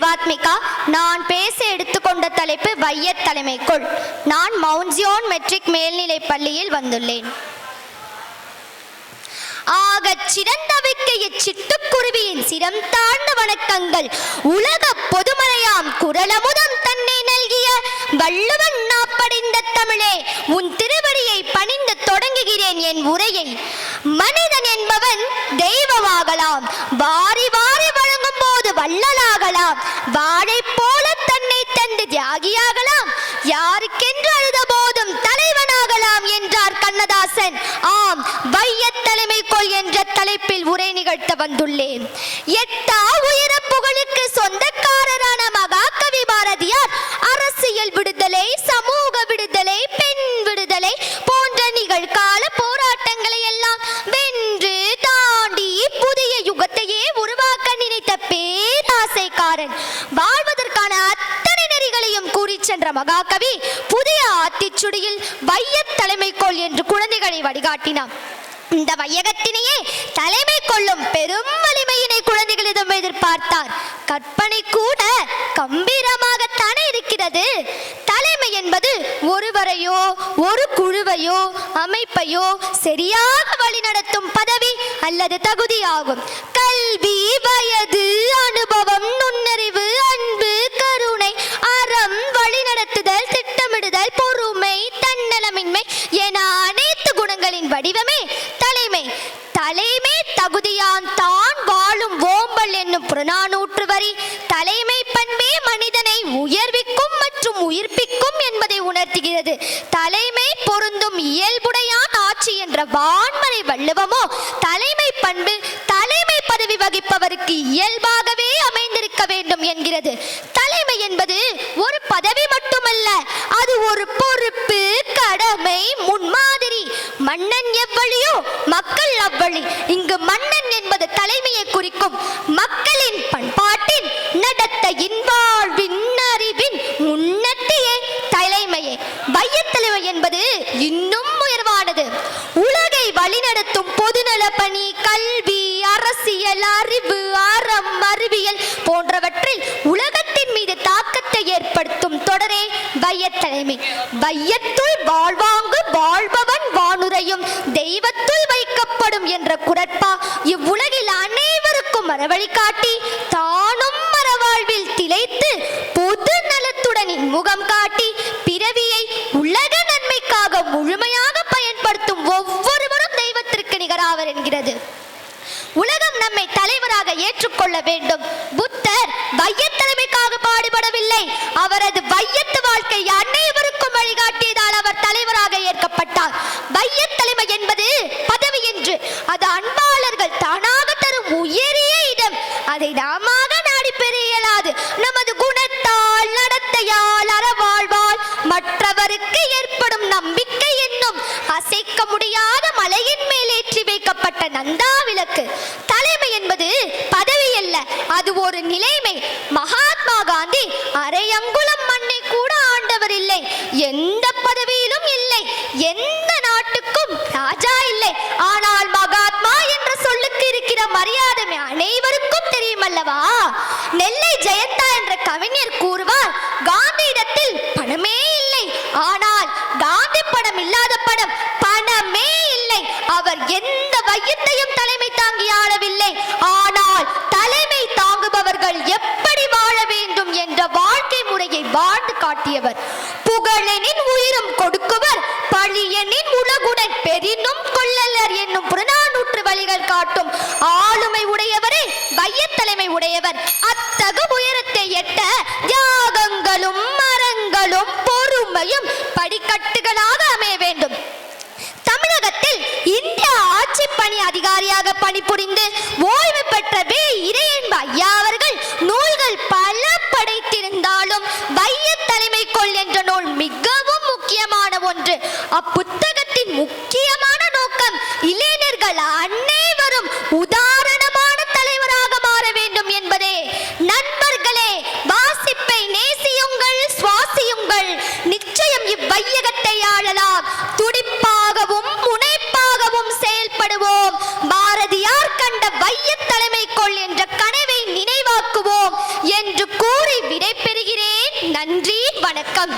சிவாத்மிகா. நான் பேச எடுத்துக்கொண்ட தலைப்பு வையத் தலைமைக்குள். நான் மவுண்ட் ஜியோன் மெட்ரிக் மேல்நிலைப் பள்ளியில் வந்துள்ளேன். ஆகச் சிறந்தவைக்கு இச்சிட்டுக்குருவியின் சிரம் தாழ்ந்த வணக்கங்கள். உலக பொதுமறையாம் குரலமுதம் தன்னை நல்கிய வள்ளுவன் நாப்படைந்த தமிழே, உன் திருவடியை பணிந்து தொடங்குகிறேன் என் உரையை. மனிதன் என்பவன் தெய்வமாகலாம், வாரி வாரி வழங்கும் போது வள்ளலாகலாம், வாழை போல தன்னை தந்து தியாகியாகலாம், யாருக்கென்று அழுத போதும் தலைவனாகலாம் என்றார் கண்ணதாசன். ஆம், வையத் தலைமைக்குள் என்ற தலைப்பில் உரை நிகழ்த்த வந்துள்ளேன். எட்டா உயர புகழுக்கு சொந்தக்காரரான மகாகவி பாரதியார் அரசியல் விடுதலை, சமூக விடுதலை, பெண் விடுதலை போன்ற நிகழ்கால போராட்டங்களை எல்லாம் வென்று தாண்டி புதிய யுகத்தையே உருவாக்க நினைத்த பேராசைக்காரன். வாழ்வதற்கான அத்தனை நெறிகளையும் கூறி சென்ற மகாகவி புதிய ஆத்திச்சுடியில் வையத் தலைமைக்கோள் என்று குழந்தைகளை வழிகாட்டினார். இந்த வையகத்தினையே தலைமை கொள்ளும் பெரும் வலிமையினை குழந்தைகளிடம் எதிர்பார்த்தார். கற்பனை கூட கம்பீரமாகத்தானே இருக்கிறது. தலைமை என்பது ஒருவரையோ ஒரு குழுவையோ அமைப்பையோ சரியாக வழிநடத்தும் பதவி அல்லது தகுதியாகும். கல்வி, வயது, அனுபவம், நுண்ணறிவு, அன்பு, கருணை, அறம், வழிநடத்துதல், திட்டமிடுதல், பொறுமை, தன்னலமின்மை என அனைத்து குணங்களின் வடிவமே தலைமை. தலைமை தகுதியான் தான் வாழும் ஓம்பல் என்னும் புறநானூற்று வரி தலைமை பண்பே மனிதனை உயர்விக்கும் மற்றும் உயிர்ப்பிக்கும் என்பதை உணர்த்துகிறது. தலைமை பொருந்தும் இயல்புடையான் ஆட்சி என்ற வான்மறை வள்ளுவமோ தலைமை பண்பு தலைமை பதவி வகிப்பவருக்கு இயல்பாகவே அமைந்திருக்க வேண்டும் என்கிறது. தலைமை என்பது ஒரு பதவி மட்டுமல்ல, அது ஒரு பொறுப்பு, கடமை, முன்மாதிரி. மன்னன் எவ்வழியோ மக்கள் அவ்வழி. இங்கு மன்னன் என்பது தலைமையை குறிக்கும். மக்களின் பண்பாட்டின் நடத்தையின் வாழ்வின் அறிவின் முன்னட்டியே தலைமையே. வையத் தலைமை என்பது இன்னும் உயர்வானது. உலகை வழிநடத்தும் பொதுநல பணி, கல்வி, அரசியல், அறிவு, அறம், அறிவியல் போன்றவற்றில் உலகத்தின் மீது தாக்கத்தை ஏற்படுத்தும் தொடரே வையத் தலைமை. வையத்துள் வாழ்வாங்கு வாழ்பவன் வானுரையும் தெய்வத்துள் வைக்கப்படும் என்ற குரட்பா இவ்வுலகில் அனைவருக்கும் மரவழி காட்டி தானும் மரவாழ்வில் திளைத்து பொது நலத்துடன் முகம் காட்டி பிறவியை உலக நன்மைக்காக முழுமையாக பயன்படுத்தும் ஒவ்வொருவரும் தெய்வத்திற்கு நிகராவர் என்கிறது. உலகம் நம்மை தலைவராக ஏற்றுக்கொள்ள வேண்டும். புத்தர் வையத் தலைமைக்காக பாடுபடவில்லை. அவரது வையத்து வாழ்க்கை அனைவருக்கும் வழிகாட்டியதால் அவர் தலைவராக ஏற்கப்பட்டார். வையத் தலைமை என்பது பதவி என்று, அது அன்பாளர்கள் தானாக தரும் உயரிய இடம். அதை நாம நாடி பெற இயலாது. நமது குணத்தால், நடத்தையால், அறவாழ்வால் மற்றவருக்கு ஏற்படும் நம்பிக்கை என்னும் அசைக்க முடியாத மலையின் மேல் ஏற்றி வைக்கப்பட்ட நந்தா விளக்கு. தலைமை என்பது பதவி அல்ல, அது ஒரு நிலைமை. மகாத்மா காந்தி அரை அங்குலம் மண்ணை கூட ஆண்டவர் இல்லை, எந்த பதவியிலும் இல்லை, எந்த நாட்டுக்கும் ராஜா இல்லை. ஆனால் மகாத்மா என்ற சொல்லுக்கு இருக்கிற மரியாதை அனைவருக்கும் தெரியும் அல்லவா? நெல்லை ஜெயந்தா என்ற கவிஞர் கூறுவார், காந்தியிடத்தில் பணமே இல்லை, ஆனால் காந்தி படம் இல்லாத படம் பணமே இல்லை. அவர் எந்த வையத்தையும் தலைமை தாங்கி ஆளவில்லை, ஆனால் தலைமை தாங்குபவர்கள் எப்படி வாழ வேண்டும் என்ற வாழ்க்கை முறையை வாழ்ந்து காட்டியவர். புகழெனின் உயிரும் கொடுக்குவர், பழியெனின் உலகுடன் பெரினும் கொள்ளலர் என்னும் புறநானூற்று வழிகள் காட்டும் ஆளுமை உடையவரே வையத் தலைமை உடையவர். அத்தகு உயரத்தை எட்ட தியாகங்களும் மரங்களும் பொறுமையும் படிக்கட்டுகளாக அமைய வேண்டும். தமிழகத்தில் இந்திய ஆட்சி பணி அதிகாரியாக பணிபுரிந்து ஓய்வு பெற்ற இறையன்பு ஐயா அவர்கள் நூல்கள் பல படைத்திருந்தாலும் வையத் தலைமைக்கோள் என்ற நூல் மிகவும் முக்கியமான ஒன்று. அப்புத்தகத்தின் முக்கியமான நோக்கம் இளைஞர்கள் அனைவரும் உதாரணமான தலைவராக மாற வேண்டும் என்பதே. நண்பர்களே, வாசிப்பை நேசியுங்கள், சுவாசியுங்கள். நிச்சயம் இவ்வையகத்தை ஆளலாம். துடிப்பாகவும் முனைப்பாகவும் செயல்படுவோம். பாரதியார் கண்ட வையத் தலைமைக்கோள் என்ற கனவை நினைவாக்குவோம் என்று கூறி வணக்கம்.